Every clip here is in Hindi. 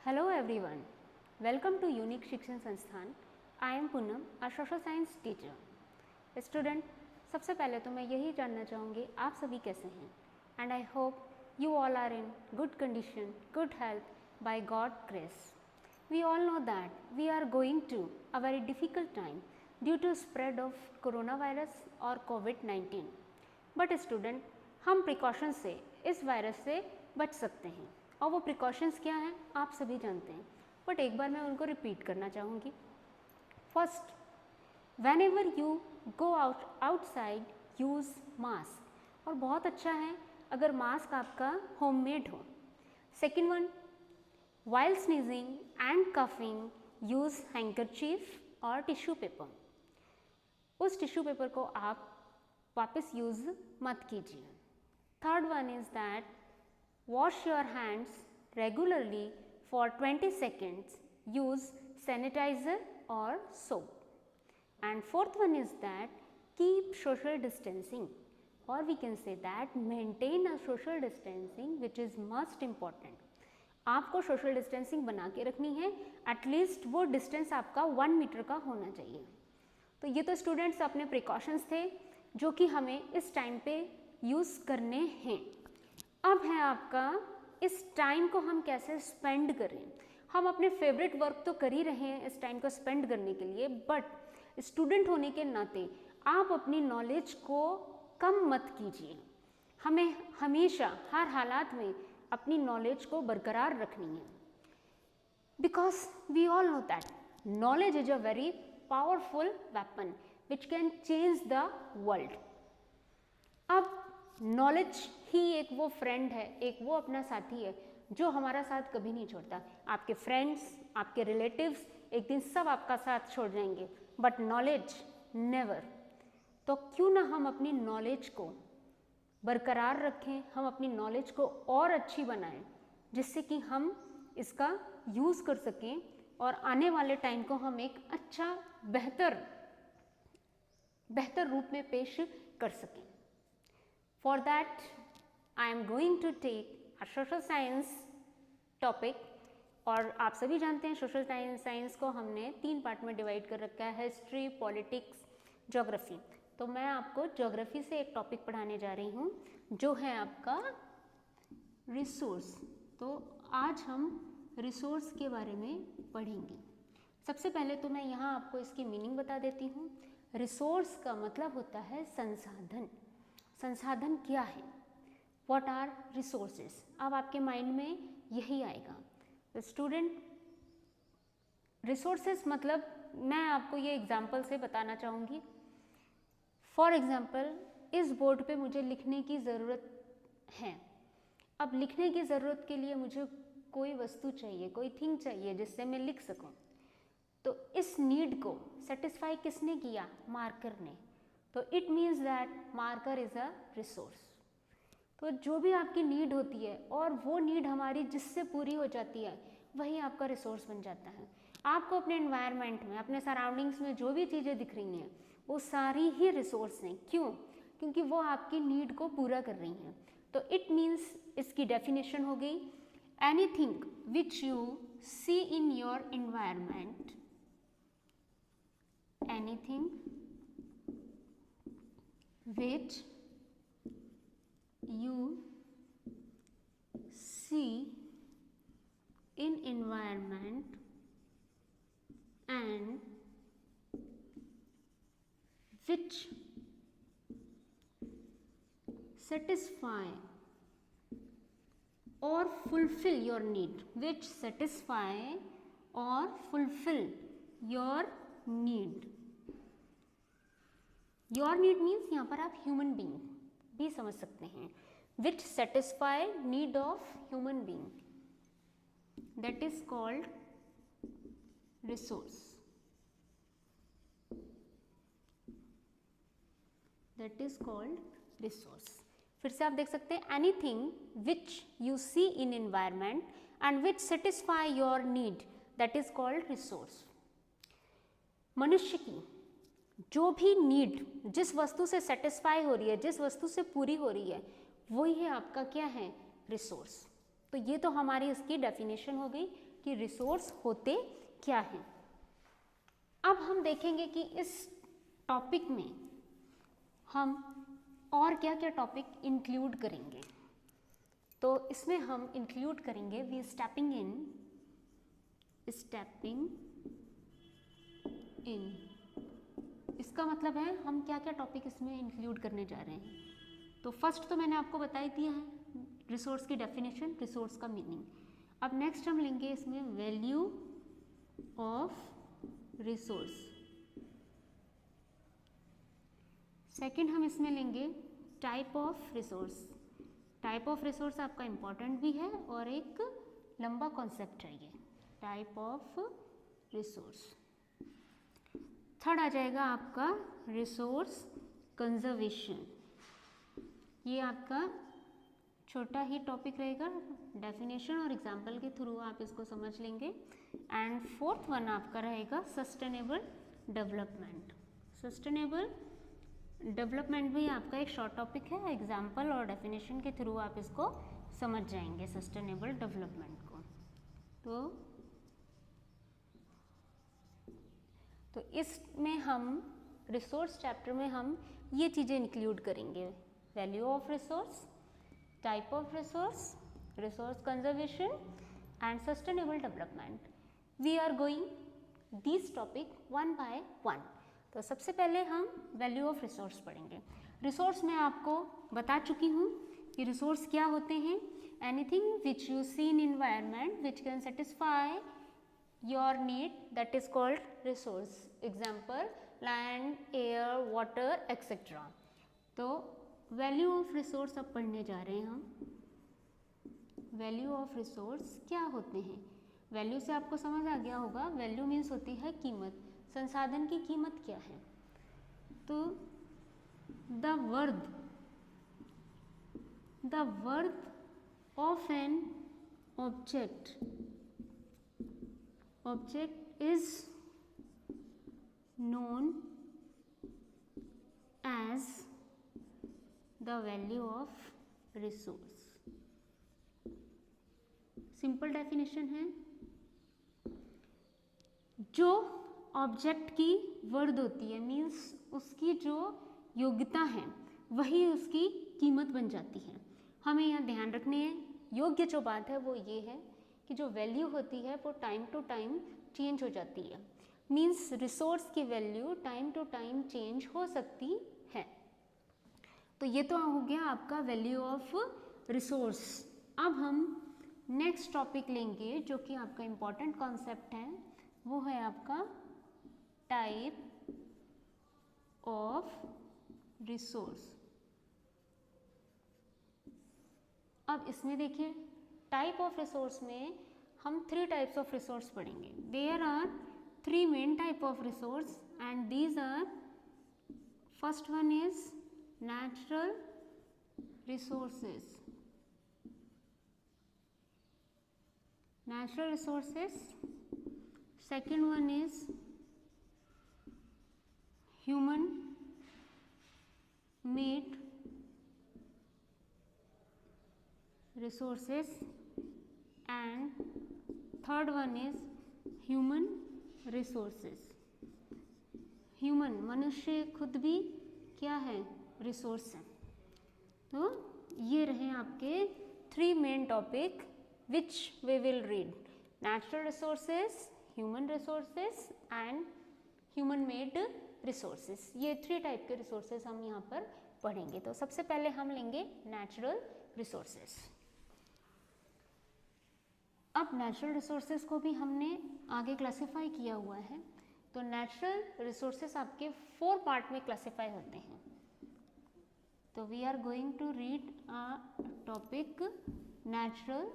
Hello everyone, welcome to unique शिक्षण संस्थान। I am Poonam, a social science teacher. Student, सबसे पहले तो मैं यही जानना चाहूँगी आप सभी कैसे हैं, and I hope you all are in good condition, good health by God grace. We all know that we are going to a very difficult time due to spread of corona virus और कोविड-19। बट स्टूडेंट, हम प्रिकॉशंस से इस वायरस से बच सकते हैं, और वो प्रिकॉशंस क्या हैं आप सभी जानते हैं, बट एक बार मैं उनको रिपीट करना चाहूँगी। First, when ever you go outside use mask, और बहुत अच्छा है अगर मास्क आपका होममेड हो। Second one, while sneezing and coughing use handkerchief और टिश्यू पेपर। उस टिश्यू पेपर को आप वापस यूज़ मत कीजिए। Third one is that wash your hands regularly for 20 seconds, use sanitizer or soap. And fourth one is that keep social distancing, or we can say that maintain a social distancing which is most important. आपको सोशल डिस्टेंसिंग बना के रखनी है, एटलीस्ट वो डिस्टेंस आपका 1 मीटर का होना चाहिए। तो ये तो स्टूडेंट्स अपने प्रिकॉशंस थे जो कि हमें इस टाइम पे यूज़ करने हैं। अब है आपका इस टाइम को हम कैसे स्पेंड करें। हम अपने फेवरेट वर्क तो कर ही रहे हैं इस टाइम को स्पेंड करने के लिए, बट स्टूडेंट होने के नाते आप अपनी नॉलेज को कम मत कीजिए। हमें हमेशा हर हालात में अपनी नॉलेज को बरकरार रखनी है, because we all know that knowledge is a very powerful weapon which can change the world. अब नॉलेज ही एक वो फ्रेंड है, एक वो अपना साथी है जो हमारा साथ कभी नहीं छोड़ता। आपके फ्रेंड्स, आपके रिलेटिव्स एक दिन सब आपका साथ छोड़ जाएंगे, बट नॉलेज नेवर। तो क्यों ना हम अपनी नॉलेज को बरकरार रखें, हम अपनी नॉलेज को और अच्छी बनाएं, जिससे कि हम इसका यूज़ कर सकें और आने वाले टाइम को हम एक अच्छा बेहतर रूप में पेश कर सकें। For that, I am going to take a social science topic, और आप सभी जानते हैं सोशल साइंस को हमने 3 पार्ट में डिवाइड कर रखा है, हिस्ट्री, पॉलिटिक्स, ज्योग्राफी। तो मैं आपको ज्योग्राफी से एक टॉपिक पढ़ाने जा रही हूँ जो है आपका रिसोर्स। तो आज हम रिसोर्स के बारे में पढ़ेंगे। सबसे पहले तो मैं यहाँ आपको इसकी मीनिंग बता देती हूँ। रिसोर्स का मतलब होता है संसाधन। संसाधन क्या है? What are resources? अब आपके माइंड में यही आएगा। तो स्टूडेंट, रिसोर्सेज मतलब मैं आपको ये एग्जांपल से बताना चाहूँगी। फॉर एग्जांपल, इस बोर्ड पे मुझे लिखने की ज़रूरत है। अब लिखने की ज़रूरत के लिए मुझे कोई वस्तु चाहिए, कोई थिंग चाहिए जिससे मैं लिख सकूँ। तो इस नीड को सेटिस्फाई किसने किया? मार्कर ने। तो it means that marker is a resource. तो जो भी आपकी नीड होती है और वो नीड हमारी जिससे पूरी हो जाती है, वही आपका रिसोर्स बन जाता है। आपको अपने एनवायरनमेंट में, अपने सराउंडिंग्स में जो भी चीज़ें दिख रही हैं वो सारी ही रिसोर्स हैं। क्यों? क्योंकि वो आपकी नीड को पूरा कर रही हैं। तो इट मीन्स, इसकी डेफिनेशन हो गई, anything which you see in your environment, anything which you see in environment and which satisfy or fulfill your need, which satisfy or fulfill your need। Your need means यहाँ पर आप ह्यूमन बींग भी समझ सकते हैं। Which satisfy need of human being, that is called resource. That is called resource. फिर से आप देख सकते हैं, anything which you see in environment and which satisfy your need, that is called resource. मनुष्य की जो भी नीड जिस वस्तु से सेटिस्फाई हो रही है, जिस वस्तु से पूरी हो रही है, वही है आपका क्या है? रिसोर्स। तो ये तो हमारी इसकी डेफिनेशन हो गई, कि रिसोर्स होते क्या हैं। अब हम देखेंगे कि इस टॉपिक में हम और क्या क्या टॉपिक इंक्लूड करेंगे। तो इसमें हम इंक्लूड करेंगे वी स्टेपिंग इन। इसका मतलब है हम क्या क्या टॉपिक इसमें इंक्लूड करने जा रहे हैं। तो फर्स्ट तो मैंने आपको बता ही दिया है रिसोर्स की डेफिनेशन, रिसोर्स का मीनिंग। अब नेक्स्ट हम लेंगे इसमें वैल्यू ऑफ रिसोर्स। सेकंड हम इसमें लेंगे type of resource. Type of resource आपका इम्पॉर्टेंट भी है और एक लंबा कॉन्सेप्ट है ये, टाइप ऑफ रिसोर्स। थर्ड आ जाएगा आपका रिसोर्स कंजर्वेशन। ये आपका छोटा ही टॉपिक रहेगा, डेफिनेशन और एग्जाम्पल के थ्रू आप इसको समझ लेंगे। एंड फोर्थ वन आपका रहेगा सस्टेनेबल डेवलपमेंट। सस्टेनेबल डेवलपमेंट भी आपका एक शॉर्ट टॉपिक है, एग्जाम्पल और डेफिनेशन के थ्रू आप इसको समझ जाएंगे सस्टेनेबल डेवलपमेंट को। तो इसमें हम रिसोर्स चैप्टर में हम ये चीज़ें इंक्लूड करेंगे, value of resource, type of resource, resource conservation and sustainable development. We are going this topic one by one. तो सबसे पहले हम वैल्यू ऑफ रिसोर्स पढ़ेंगे। रिसोर्स मैं आपको बता चुकी हूँ कि रिसोर्स क्या होते हैं। Anything which you see in environment which can satisfy your need, that is called resource. Example land, air, water etc. तो वैल्यू ऑफ रिसोर्स अब पढ़ने जा रहे हैं हम। वैल्यू ऑफ रिसोर्स क्या होते हैं। वैल्यू से आपको समझ आ गया होगा, वैल्यू मीन्स होती है कीमत, संसाधन की कीमत क्या है। तो the worth of an object is known as the value of resource. Simple definition है, जो ऑब्जेक्ट की वर्थ होती है मीन्स उसकी जो योग्यता है वही उसकी कीमत बन जाती है। हमें यहाँ ध्यान रखने योग्य जो बात है वो ये है कि जो वैल्यू होती है वो टाइम टू टाइम चेंज हो जाती है। मीन्स रिसोर्स की value time to time change हो सकती है। तो ये तो हो गया आपका वैल्यू ऑफ रिसोर्स। अब हम नेक्स्ट टॉपिक लेंगे जो कि आपका इम्पॉर्टेंट कॉन्सेप्ट है, वो है आपका टाइप ऑफ रिसोर्स। अब इसमें देखिए टाइप ऑफ रिसोर्स में हम 3 टाइप्स ऑफ रिसोर्स पढ़ेंगे। There are 3 main type of resource and these are, first one is natural resources. Second one is human made resources and third one is human resources. Human मनुष्य खुद भी क्या है, रिसोर्स है। तो ये रहे आपके 3 main topic which we will read, natural resources, human resources and human made resources. ये 3 टाइप के रिसोर्सेज हम यहाँ पर पढ़ेंगे। तो सबसे पहले हम लेंगे नेचुरल रिसोर्सेज। अब नेचुरल रिसोर्सेज को भी हमने आगे क्लासिफाई किया हुआ है। तो नेचुरल रिसोर्सेज आपके 4 पार्ट में क्लासिफाई होते हैं। तो we are going to read a topic natural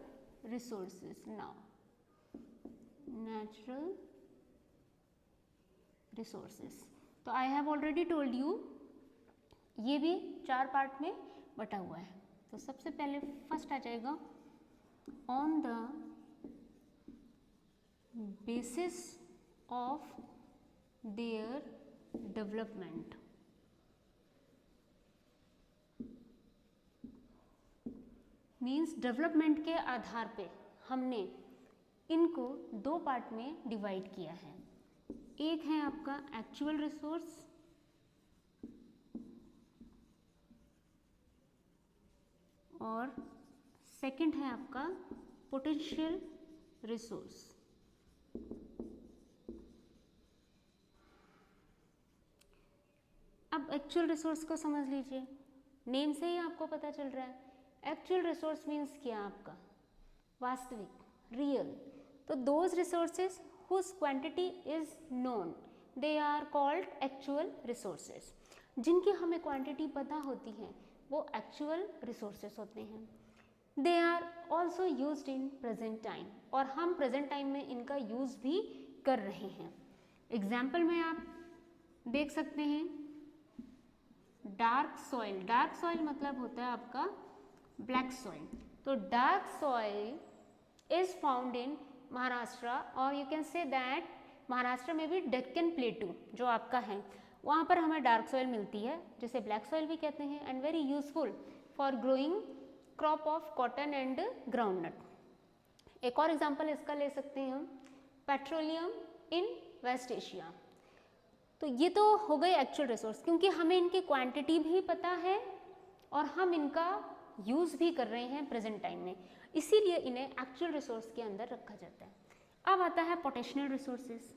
resources now. Natural resources, तो I have already told you ये भी 4 पार्ट में बटा हुआ है। तो सबसे पहले फर्स्ट आ जाएगा on the basis of their development। Means development के आधार पे हमने इनको दो पार्ट में डिवाइड किया है। एक है आपका एक्चुअल रिसोर्स और सेकंड है आपका पोटेंशियल रिसोर्स। अब एक्चुअल रिसोर्स को समझ लीजिए, नेम से ही आपको पता चल रहा है। एक्चुअल रिसोर्स मीन्स क्या आपका वास्तविक, रियल। तो those resources whose quantity is known they are called actual resources. जिनकी हमें क्वांटिटी पता होती है वो एक्चुअल रिसोर्सेज होते हैं। They are also used in present time, और हम प्रेजेंट टाइम में इनका यूज भी कर रहे हैं। एग्जाम्पल में आप देख सकते हैं डार्क सॉइल। डार्क सॉइल मतलब होता है आपका ब्लैक सॉइल। तो dark soil is found in Maharashtra, और you can say that Maharashtra में भी डेक्कन प्लेटू जो आपका है वहाँ पर हमें डार्क सॉइल मिलती है, जिसे ब्लैक सॉइल भी कहते हैं, and very useful for growing crop of cotton and groundnut. एक और एग्जाम्पल इसका ले सकते हैं हम, पेट्रोलियम इन वेस्ट एशिया। तो ये तो हो गए एक्चुअल रिसोर्स, क्योंकि हमें इनकी क्वांटिटी भी पता है और हम इनका यूज़ भी कर रहे हैं प्रेजेंट टाइम में, इसीलिए इन्हें एक्चुअल रिसोर्स के अंदर रखा जाता है। अब आता है पोटेंशियल रिसोर्सेज।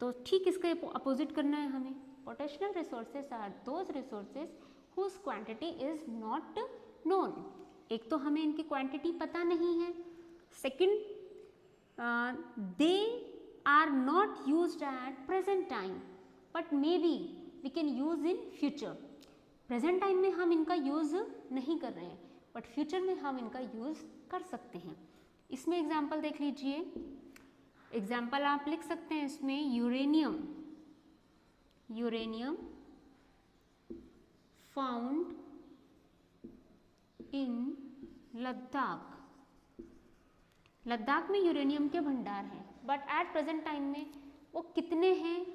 तो ठीक इसके अपोजिट करना है हमें। Potential resources are those resources whose quantity is not known. एक तो हमें इनकी क्वांटिटी पता नहीं है, second they are not used at present time but may be we can use in future. Present time में हम इनका यूज नहीं कर रहे हैं बट फ्यूचर में हम इनका यूज कर सकते हैं। इसमें एग्जाम्पल देख लीजिए। एग्जाम्पल आप लिख सकते हैं इसमें uranium. Uranium found in Ladakh. Ladakh में यूरेनियम के भंडार हैं, बट एट प्रेजेंट टाइम में वो कितने हैं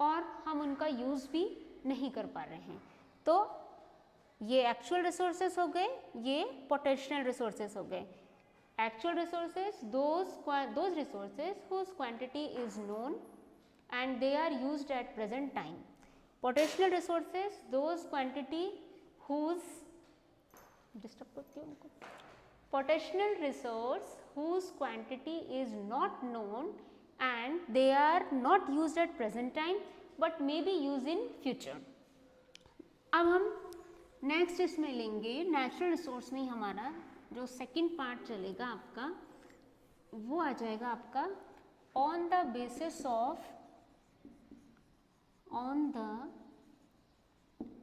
और हम उनका यूज़ भी नहीं कर पा रहे हैं। तो ये एक्चुअल रिसोर्सेज हो गए, ये पोटेंशियल रिसोर्सेज हो गए। Actual resources those resources whose quantity is known and they are used at present time. Potential resources those quantity whose disturb करती हूँ उनको। Potential resource whose quantity is not known and they are not used at present time but may be used in future। अब हम नेक्स्ट इसमें लेंगे नेचुरल रिसोर्स में हमारा जो सेकंड पार्ट चलेगा आपका, वो आ जाएगा आपका on the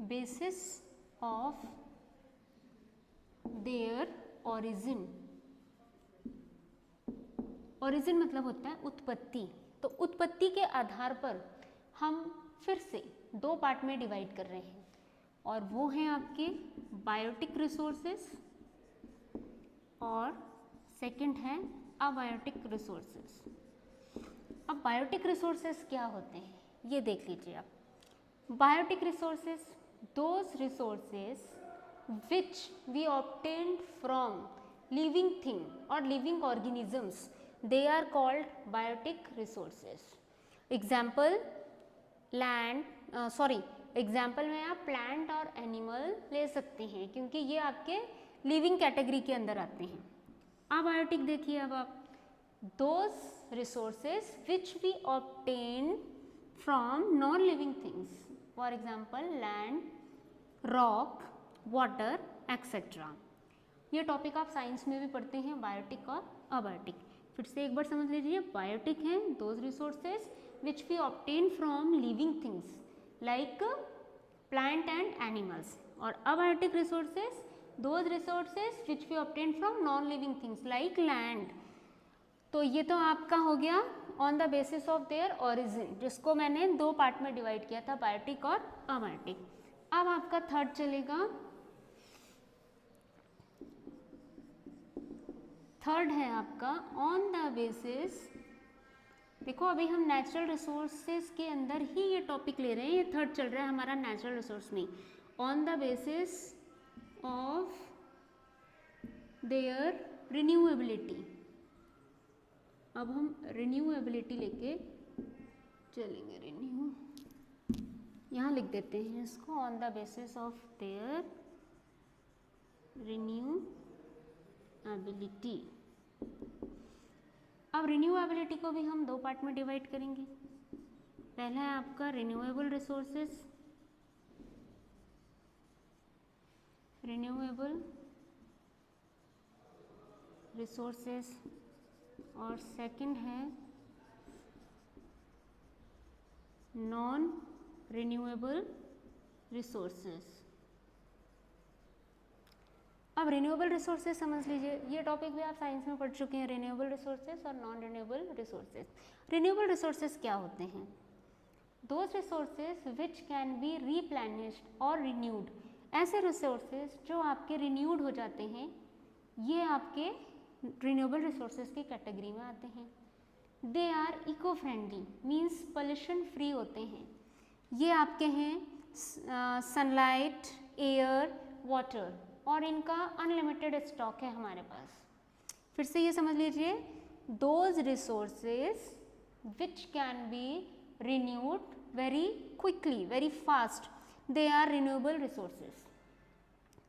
basis of their origin. Origin मतलब होता है उत्पत्ति। तो उत्पत्ति के आधार पर हम फिर से दो पार्ट में डिवाइड कर रहे हैं, और वो हैं आपके बायोटिक रिसोर्सेस और सेकंड है अबायोटिक रिसोर्सेस। अब बायोटिक रिसोर्सेस क्या होते हैं ये देख लीजिए आप। Biotic resources those resources which we obtained from living thing और living organisms, they are called biotic resources। Example example में आप प्लांट और एनिमल ले सकते हैं, क्योंकि ये आपके लिविंग कैटेगरी के अंदर आते हैं। अबायोटिक देखिए अब आप, those resources which we obtain from non living things, for example land, rock, water etcetera. ये टॉपिक आप साइंस में भी पढ़ते हैं, बायोटिक और अबायोटिक। फिर से एक बार समझ लीजिए। बायोटिक हैं those resources which we obtain from living things like plant and animals, और abiotic resources those resources which we obtain from non living things like land. तो ये तो आपका हो गया on the basis of their origin, जिसको मैंने दो पार्ट में डिवाइड किया था, बायोटिक और अबायोटिक। अब आपका थर्ड चलेगा, थर्ड है आपका ऑन द बेसिस। देखो अभी हम नेचुरल रिसोर्सेज के अंदर ही ये टॉपिक ले रहे हैं, ये थर्ड चल रहा है हमारा नेचुरल रिसोर्स में। On the basis of their renewability. अब हम रिन्यूएबिलिटी लेके चलेंगे। रिन्यू यहाँ लिख देते हैं इसको, on the basis of their renewability. अब रिन्यूएबिलिटी को भी हम दो पार्ट में डिवाइड करेंगे। पहला है आपका रिन्यूएबल रिसोर्सेस, और सेकंड है नॉन रिन्यूएबल रिसोर्सेस। अब रिन्यूएबल रिसोर्सेज समझ लीजिए, ये टॉपिक भी आप साइंस में पढ़ चुके हैं, रिन्यूएबल रिसोर्सेज और non renewable resources. Renewable resources क्या होते हैं? Those resources which can be replenished और रिन्यूड। ऐसे रिसोर्सेज जो आपके रिन्यूड हो जाते हैं, ये आपके रिन्यूएबल रिसोर्सेज की कैटेगरी में आते हैं। They are eco friendly, means pollution free होते हैं। ये आपके हैं सनलाइट, एयर, वाटर, और इनका अनलिमिटेड स्टॉक है हमारे पास। फिर से ये समझ लीजिए, those resources which can B renewed very quickly, very fast, they are renewable resources.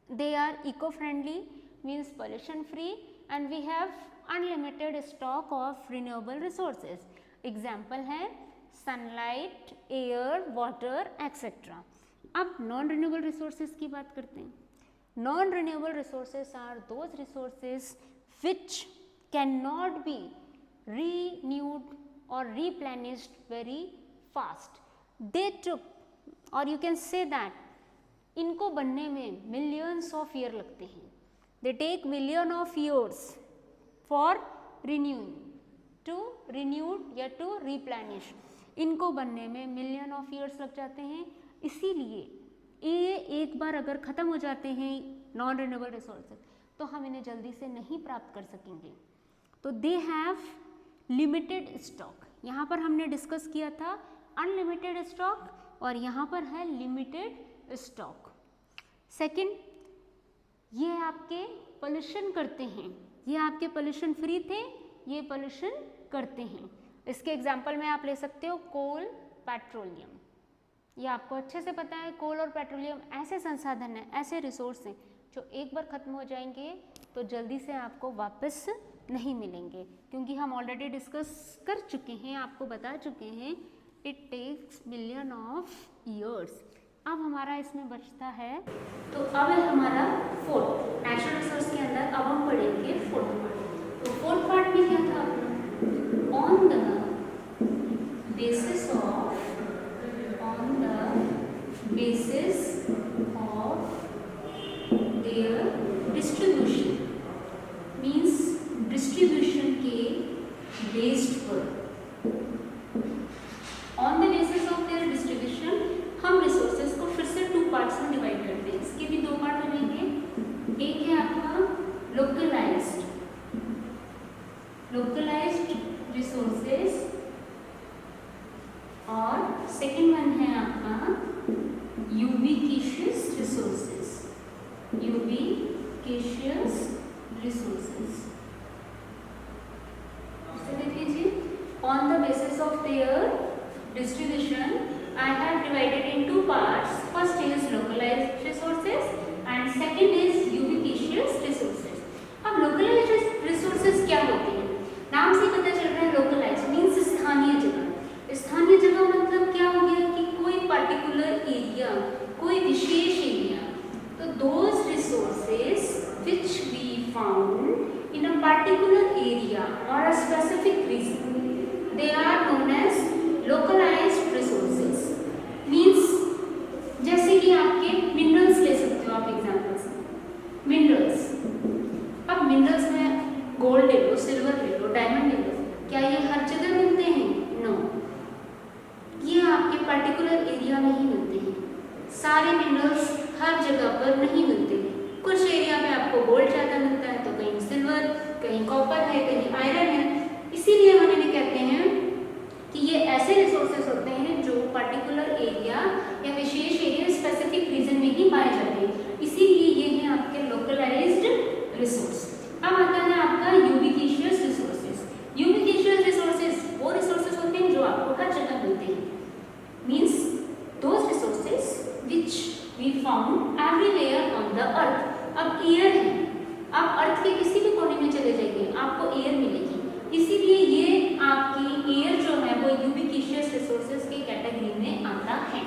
They are eco-friendly, means pollution free, and we have unlimited stock of renewable resources. Example है sunlight, air, water, etc. अब non renewable resources की बात करते हैं। Non renewable resources are those resources which cannot be renewed or replenished very fast. They took, और यू कैन से दैट इनको बनने में मिलियंस ऑफ ईयर लगते हैं। They take million of years for renewing, to renewed या टू रिप्लेनिश। इनको बनने में मिलियन ऑफ ईयर्स लग जाते हैं। इसीलिए ये एक बार अगर ख़त्म हो जाते हैं नॉन रिन्यूएबल रिसोर्सेज, तो हम इन्हें जल्दी से नहीं प्राप्त कर सकेंगे। तो दे हैव लिमिटेड स्टॉक। यहाँ पर हमने डिस्कस किया था अनलिमिटेड स्टॉक, और यहाँ पर है लिमिटेड स्टॉक। सेकंड, ये आपके पोल्यूशन करते हैं, ये आपके पोल्यूशन फ्री थे, ये पोल्यूशन करते हैं। इसके एग्जांपल में आप ले सकते हो कोल, पेट्रोलियम। ये आपको अच्छे से पता है, कोल और पेट्रोलियम ऐसे संसाधन हैं, ऐसे रिसोर्स हैं जो एक बार ख़त्म हो जाएंगे तो जल्दी से आपको वापस नहीं मिलेंगे, क्योंकि हम ऑलरेडी डिस्कस कर चुके हैं, आपको बता चुके हैं it takes million of years. अब हमारा इसमें बचता है, तो अब हमारा फोर्थ नेचुरल रिसोर्स के अंदर अब हम पढ़ेंगे फोर्थ पार्ट। तो फोर्थ पार्ट में क्या था अपना, on the basis of their distribution, means distribution के बेस्ड पर, on the basis of their distribution हम रिसोर्सेज को फिर से टू पार्ट्स में डिवाइड करते हैं। इसके भी दो पार्ट बनेंगे। एक है आपका लोकलाइज्ड रिसोर्सेज, और सेकंड वन है आपका यूबिक्विशियस रिसोर्सेज। देख लीजिए, on the basis of there distribution I have divided in two parts. First is localized resources and second is ubiquitous resources. अब localized resources क्या होते हैं? नाम से पता चल रहा है, localized means स्थानीय जगह। स्थानीय जगह मतलब क्या हो गया कि कोई particular area, कोई विशेष एरिया। तो those resources which we found in a particular area or a specific region, they are known as localised resources. Means जैसे कि आपके मिनरल्स ले सकते हो आप एग्जाम्पल से, मिनरल्स। अब मिनरल्स में गोल्ड ले लो, सिल्वर ले लो, डायमंड ले लो, क्या ये हर जगह मिलते हैं? नो, ये आपके पर्टिकुलर एरिया में ही मिलते हैं। सारे मिनरल्स हर जगह पर नहीं मिलते। कुछ एरिया में आपको गोल्ड ज़्यादा मिलता है, तो कहीं सिल्वर, कहीं कॉपर है, कहीं आयरन है। इसीलिए हम इन्हें कहते हैं कि ये ऐसे रिसोर्सेज होते हैं जो पर्टिकुलर एरिया या विशेष एरिया, स्पेसिफिक रीजन में ही पाए जाते हैं। इसीलिए ये हैं आपके लोकलाइज्ड रिसोर्स। अब आता है आपका यूबिक्विशियस रिसोर्सेज। यूबिक्विशियस अब एयर है, आप अर्थ के किसी भी कोने में चले जाइए आपको एयर मिलेगी, इसीलिए ये आपकी एयर जो है वो यूबिक्विशियस रिसोर्सेज की कैटेगरी में आता है।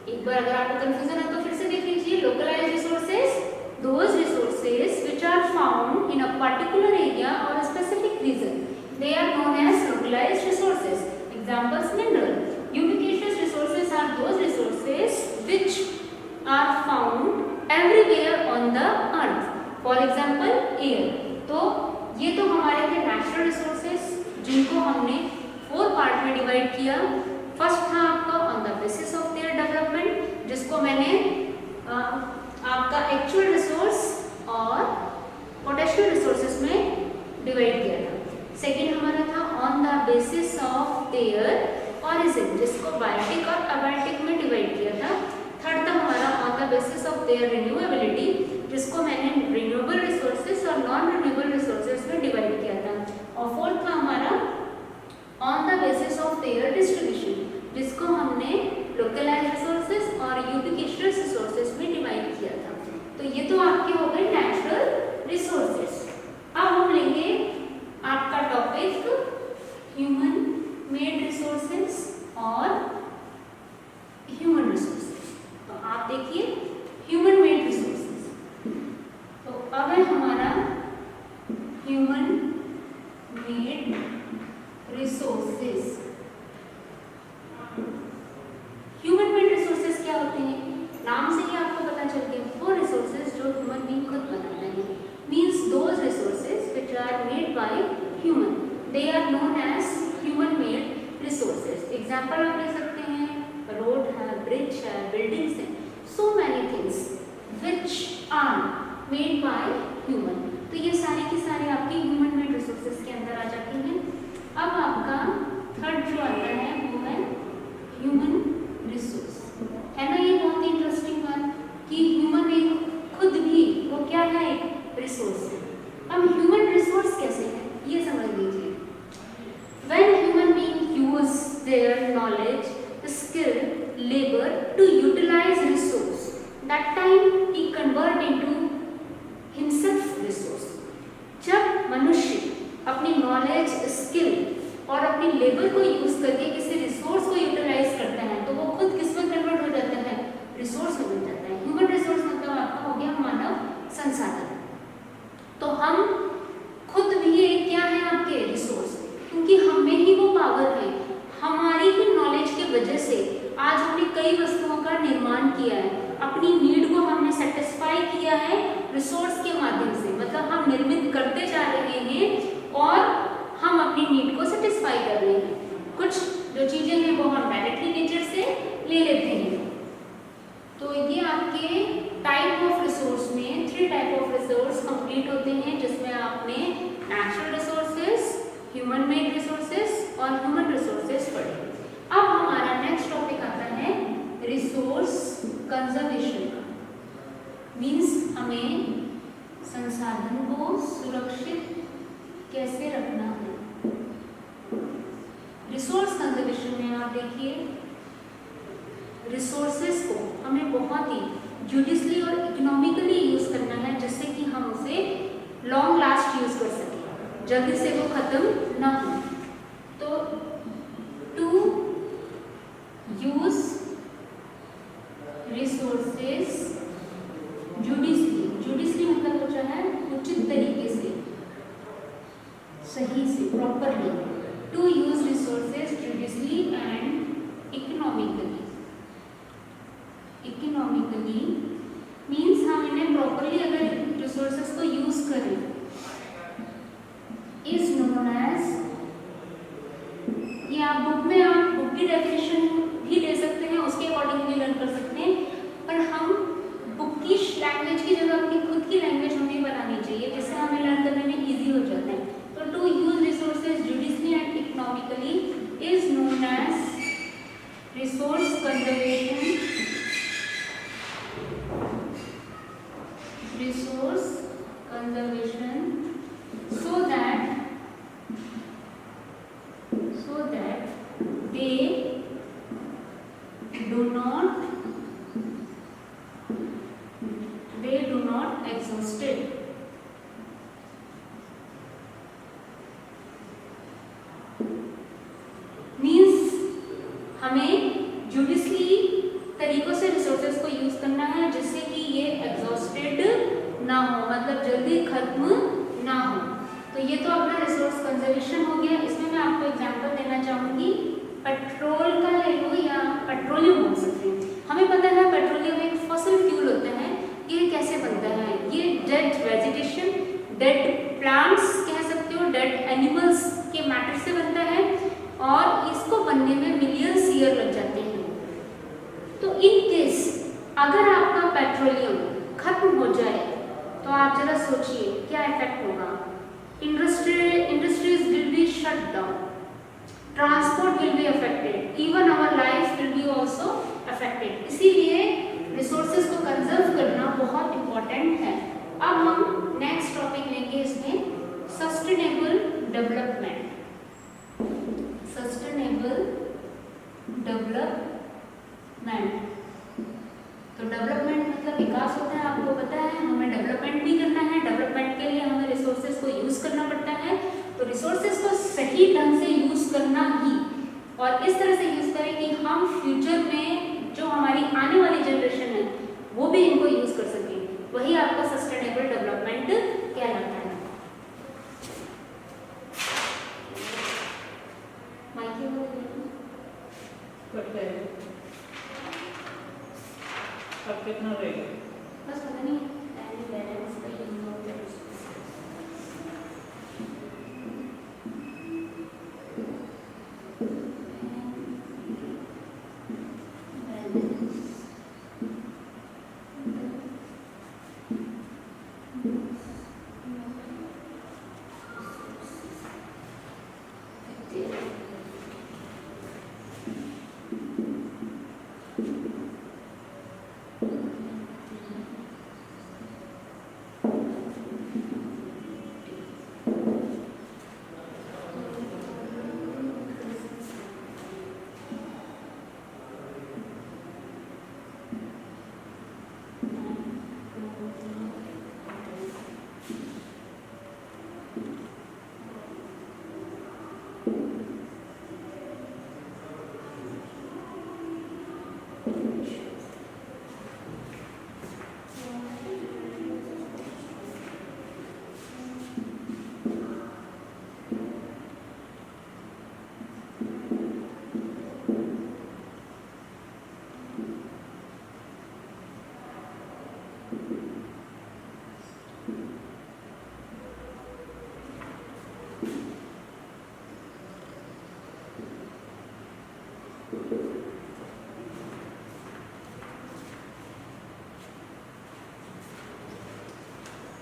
एक बार अगर आपको कंफ्यूजन है तो फिर से देख लीजिए। Localised resources, those resources which are found in a particular area or a specific region, they are known as localized resources. Examples: mineral. Ubiquitous resources are those resources which are found everywhere on the earth. For example, air. तो ये तो हमारे थे नेचुरल रिसोर्सेज जिनको हमने 4 पार्ट में डिवाइड किया। फर्स्ट था आपका on the basis of their development, जिसको मैंने आपका एक्चुअल रिसोर्स और पोटेंशियल रिसोर्सेज में डिवाइड किया था। सेकेंड हमारा था on the basis of their origin, जिसको बायोटिक और अबायोटिक में डिवाइड किया था। थर्ड था हमारा on the basis of their renewability, जिसको मैंने रिन्यूएबल रिसोर्सेज और नॉन रिन्यूएबल रिसोर्सेज में डिवाइड किया था। और फोर्थ था हमारा on the basis of their distribution, जिसको हमने लोकलाइज्ड रिसोर्सेज और यूबिक्विशियस रिसोर्सेज में डिवाइड किया था। तो ये तो आपके हो गए नेचुरल रिसोर्सेज। अब हम लेंगे आपका टॉपिक ह्यूमन मेड रिसोर्सेज और ह्यूमन रिसोर्सेज। तो आप देखिए ह्यूमन मेड रिसोर्सेज, तो अब है हमारा human made resources. Human made resources क्या होते हैं? नाम से ही आपको पता चल गया, वो रिसोर्सेज जो ह्यूमन बीइंग खुद बनाते हैं। Means those resources which are made by human, they are known as human made resources. Example आप ले सकते हैं, रोड है, ब्रिज है, बिल्डिंग्स हैं, so many things which are made by human. तो ये सारे की सारे आपके ह्यूमन मेड रिसोर्सेज के अंदर आ जाते हैं। अब आपका थर्ड जो आता है वो है ह्यूमन रिसोर्स, है ना। ये बहुत ही इंटरेस्टिंग बात कि ह्यूमन एक खुद भी वो क्या है, एक रिसोर्स है। अब ह्यूमन रिसोर्स कैसे है ये समझ लीजिए। When human being use their knowledge, skill, labour to utilise resource, that time ही कन्वर्ट इनटू हिमसेल्फ रिसोर्स। जब मनुष्य अपनी नॉलेज, स्किल और अपनी लेबर को यूज करके किसी रिसोर्स को यूटिलाइज करता है तो वो खुद किस में कन्वर्ट हो जाता है, रिसोर्स में बन जाता है। ह्यूमन रिसोर्स मतलब आपका हो गया मानव संसाधन। तो हम खुद भी एक क्या है आपके रिसोर्स, क्योंकि हम में ही वो पावर है। हमारी ही नॉलेज की वजह से आज हमने कई वस्तुओं का निर्माण किया है, अपनी नीड को हमने सेटिस्फाई किया है रिसोर्स के माध्यम से। मतलब हम निर्मित करते जा रहे हैं और हम अपनी नीड को सेटिस्फाई कर रहे हैं। कुछ जो चीजें हैं वो हम डायरेक्टली नेचर से ले लेते हैं। तो ये आपके टाइप ऑफ रिसोर्स में 3 टाइप ऑफ रिसोर्स कंप्लीट होते हैं, जिसमें आपने natural resources, human made resources और ह्यूमन रिसोर्सेज पढ़े। अब हमारा नेक्स्ट टॉपिक आता है रिसोर्स कंजर्वेशन का। मीन्स हमें संसाधन को सुरक्षित कैसे रखना है। रिसोर्स कंजर्वेशन में आप देखिए, रिसोर्सेज को हमें बहुत ही जुडिशली और इकोनॉमिकली यूज करना है, जिससे कि हम उसे लॉन्ग लास्ट यूज कर सकें, जल्दी से वो खत्म ना हो। तो to use resources judiciously, judiciously मतलब होता है उचित तरीके से, सही से, properly. To use resources judiciously and economically. Economically means हम इन्हें प्रॉपरली अगर रिसोर्सेज को यूज करें, इज नोन एज, ये आप बुक में आप बुक की डेफिनेशन भी दे सकते हैं, उसके अकॉर्डिंग भी लर्न कर सकते हैं, पर हम बुक की लैंग्वेज की जगह अपनी खुद की लैंग्वेज हमें बनानी चाहिए, जिससे हमें लर्न करने में इजी हो जाता है। तो to use resources judiciously and economically is known as resource conservation, resource conservation, so that they do not not exhausted. Means हमें जुडिशली तरीकों से रिसोर्सेज को यूज करना है जिससे कि ये एग्जॉस्टेड ना हो, मतलब जल्दी खत्म ना हो। तो ये तो अपना रिसोर्स कंजर्वेशन हो गया। इसमें मैं आपको एग्जांपल देना चाहूँगी, पेट्रोल का ले लो या पेट्रोलियम बोल सकते हैं। हमें पता है पेट्रोलियम एक फॉसिल फ्यूल होता है। ये कैसे बनता है? ये डेड वेजिटेशन, डेड प्लांट्स कह सकते हो, डेड एनिमल्स के मैटर से बनता है और इसको बनने में मिलियंस ईयर लग जाते हैं। तो इन केस अगर आपका पेट्रोलियम खत्म हो जाए तो आप जरा सोचिए क्या इफेक्ट होगा। Industries will be shut down, transport will be affected, even our life will be also affected. इसीलिए रिसोर्सेज को कंजर्व करना बहुत इंपॉर्टेंट है। अब हम नेक्स्ट टॉपिक लेंगे इसमें सस्टेनेबल डेवलपमेंट। सस्टेनेबल डेवलपमेंट, तो डेवलपमेंट मतलब विकास होता है, आपको पता है। हमें डेवलपमेंट भी करना है, डेवलपमेंट के लिए हमें रिसोर्सेज को यूज करना पड़ता है। तो रिसोर्सेज को सही ढंग से यूज करना ही, और इस तरह से यूज करें कि हम फ्यूचर में जो हमारी आने वाली जनरेशन है वो भी इनको यूज कर सके, वही आपका सस्टेनेबल डेवलपमेंट कहलाता है। अब कितना रहेगा? बस पता नहीं, बैलेंस का यूज होता है।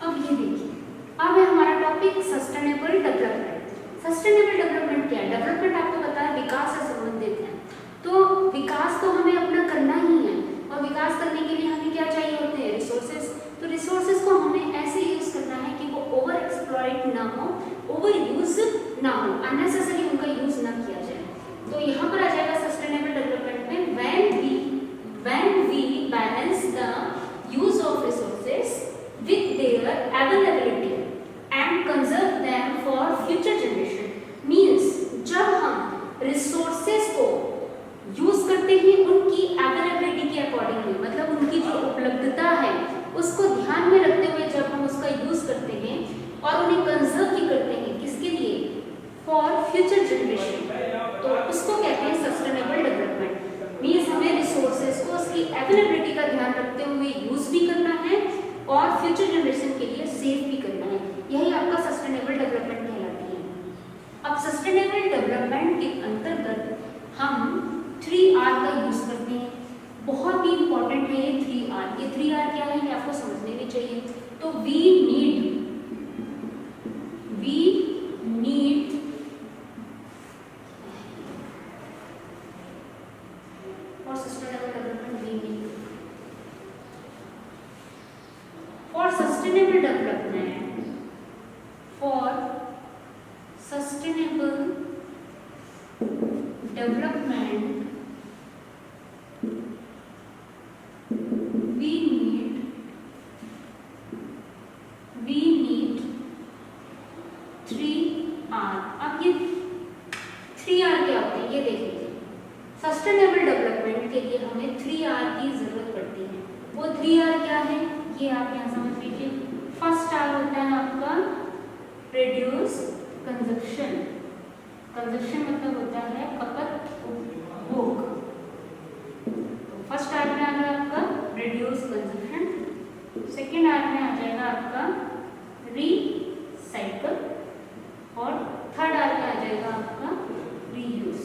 अब ये देखिए, अब है हमारा topic sustainable development. Sustainable development क्या है? डेवलपमेंट आपको पता है विकास से संबंधित है। तो विकास तो हमें अपना करना ही है, और विकास करने के लिए हमें क्या चाहिए होते हैं? रिसोर्सेज। तो रिसोर्सेज को हमें ऐसे यूज करना है कि वो ओवर एक्सप्लॉइट ना हो, ओवर यूज ना हो, अननेसेसरी उनका यूज ना किया जाए। तो यहाँ पर आ जाएगा सस्टेनेबल डेवलपमेंट में, when we balance the use of resources with their availability and conserve them for future generation। means जब हम resources को यूज करते हैं उनकी अवेलेबिलिटी के अकॉर्डिंगली, मतलब उनकी जो उपलब्धता है उसको ध्यान में रखते हुए जब हम उसका यूज करते हैं और उन्हें कंजर्व भी करते हैं, किसके लिए? For future generation. तो उसको कहते हैं सस्टेनेबल डेवलपमेंट। मीन्स हमें रिसोर्सेज को उसकी अवेलेबिलिटी का ध्यान रखते हुए यूज भी करना है और फ्यूचर जनरेशन के लिए सेव भी करना है। यही आपका सस्टेनेबल डेवलपमेंट कहलाती है। अब सस्टेनेबल डेवलपमेंट के अंतर्गत हम 3R का यूज करते हैं। बहुत ही इंपॉर्टेंट है ये 3R। ये 3R क्या है ये आपको समझने भी चाहिए। तो we need for sustainable development, we need for sustainable development, for sustainable development we need ये आप यहाँ समझ लीजिए। फर्स्ट आर होता है आपका रिड्यूस कंजप्शन। कंजप्शन मतलब होता है खपत उपभोग। तो फर्स्ट आर में आ गया आपका रिड्यूस कंजप्शन, सेकेंड आर में आ जाएगा आपका रीसाइकल और थर्ड आर में आ जाएगा आपका reuse.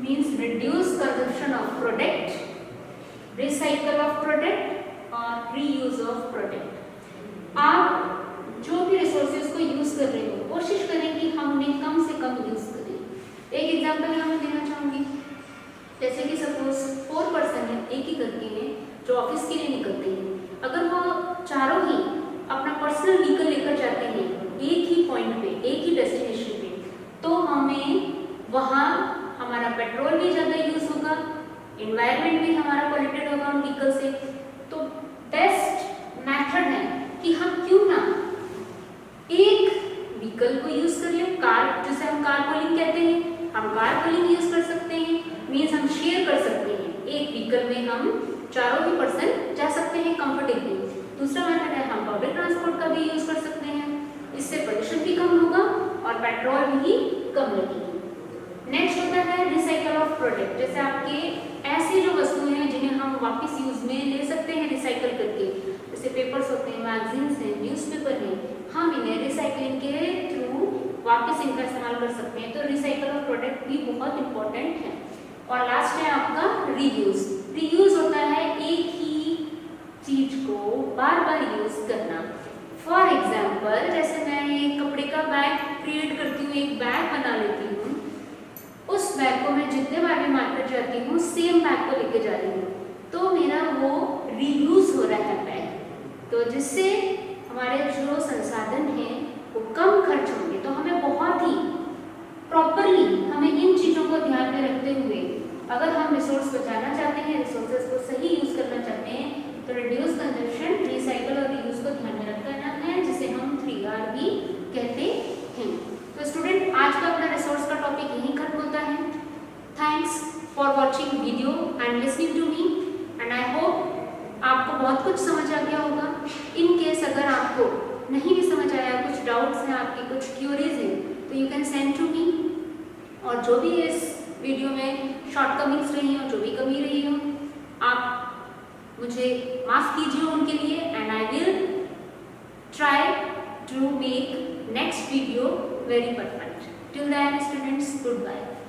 Means reduce consumption of product, recycle of product और रीयूज ऑफ प्रोडक्ट। आप जो भी रिसोर्सेज को यूज कर रहे हो कोशिश करें कि हमने कम से कम यूज करें। एक एग्जांपल यहाँ मैं देना चाहूँगी, जैसे कि सपोज 4 पर्सन है एक ही करके में जो ऑफिस के लिए निकलते हैं, अगर वो चारों ही अपना पर्सनल व्हीकल लेकर जाते हैं एक ही पॉइंट पे, एक ही डेस्टिनेशन पे, तो हमें वहाँ हमारा पेट्रोल भी ज़्यादा यूज होगा, इन्वायरमेंट भी हमारा पॉल्यूटेड होगा उन व्हीकल से। तो बेस्ट मेथड है कि हम क्यों ना एक व्हीकल को यूज कर लें, कार, जिसे हम कार पूलिंग कहते हैं, हम कार पूलिंग यूज कर सकते हैं। मीन्स हम शेयर कर सकते हैं, एक व्हीकल में हम चारों ही पर्सन जा सकते हैं कंफर्टेबली। दूसरा मेथड है हम पब्लिक ट्रांसपोर्ट का भी यूज कर सकते हैं, इससे पोल्यूशन भी कम होगा और पेट्रोल भी कम लगेगी। नेक्स्ट होता है रिसाइकल ऑफ प्रोडक्ट। जैसे आपके ऐसी जो वस्तुएं हैं जिन्हें हम वापस यूज में ले सकते हैं रिसाइकल करके, जैसे पेपर्स होते हैं, मैगजीन्स हैं, न्यूज़पेपर हैं, हम इन्हें रिसाइकलिंग के थ्रू वापस इनका इस्तेमाल कर सकते हैं। तो रिसाइकल ऑफ प्रोडक्ट भी बहुत इंपॉर्टेंट है। और लास्ट है आपका रीयूज। रीयूज होता है एक ही चीज को बार बार यूज करना। फॉर एग्जाम्पल जैसे मैं एक कपड़े का बैग क्रिएट करती हूँ, एक बैग बना लेती हूँ, उस बैग को मैं जितने बार भी मार्केट जाती हूँ सेम बैग को लेके जा रही हूँ, तो मेरा वो रीयूज हो रहा है बैग। तो जिससे हमारे जो संसाधन हैं वो कम खर्च होंगे। तो हमें बहुत ही प्रॉपरली हमें इन चीज़ों को ध्यान में रखते हुए अगर हम रिसोर्स बचाना चाहते हैं, रिसोर्सेज को सही यूज करना चाहते हैं, तो रिड्यूस कंजप्शन, रिसाइकल और रीयूज को ध्यान में रखना है, जिसे हम 3R भी कहते हैं। तो स्टूडेंट आज का अपना रिसोर्स का टॉपिक यहीं खत्म होता है। Thanks for watching video and listening to me and I hope आपको बहुत कुछ समझ आ गया होगा। इन केस अगर आपको नहीं भी समझ आया, कुछ डाउट्स हैं आपकी, कुछ क्यूरीज हैं, तो you can send to me. और जो भी इस वीडियो में शॉर्टकमिंग्स रही हो, जो भी कमी रही हो, आप मुझे माफ कीजिए उनके लिए and I will try to make next video very perfect. Till then students, goodbye.